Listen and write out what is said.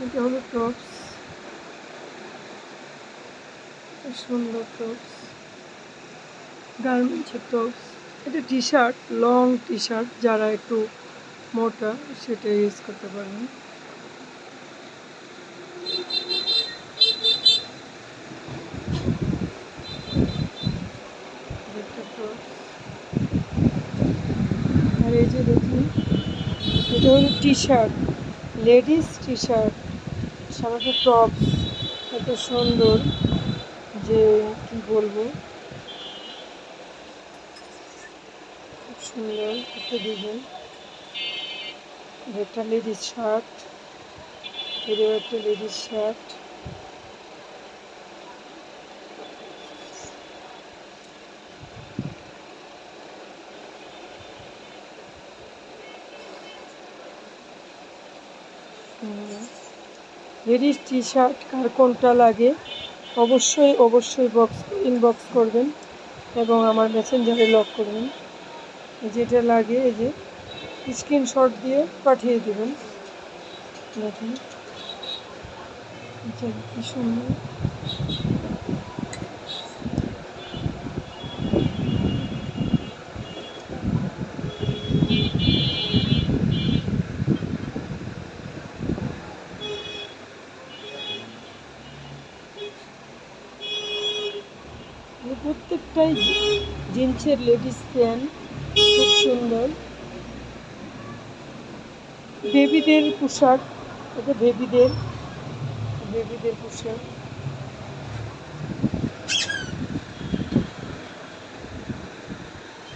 এটা হলো টপস, সুন্দর টপস, গার্মেন্টসের টপস। এটা T shirt, long T shirt, যারা একটু মোটা সেটা ইউজ করতে পারবেন। আর এই যে দেখুন, এটা হলো T shirt, ladies T shirt, সামনে টপস, এত সুন্দর যে কি বলবো, খুব সুন্দর একটা ডিজাইন। একটা লেডিস শার্ট, এটাও একটা ladies shirt. Ladies T shirt কার কোনটা লাগে অবশ্যই অবশ্যই ইনবক্স করবেন এবং আমার মেসেঞ্জারে লক করবেন। যেটা লাগে এই যে স্ক্রিনশট দিয়ে পাঠিয়ে দেবেন। দেখুন কি সুন্দর। প্রত্যেকটাই জিন্সের লেডিস প্যান্ট, খুব সুন্দর। বেবিদের পোশাক, এটা বেবিদের পোশাক।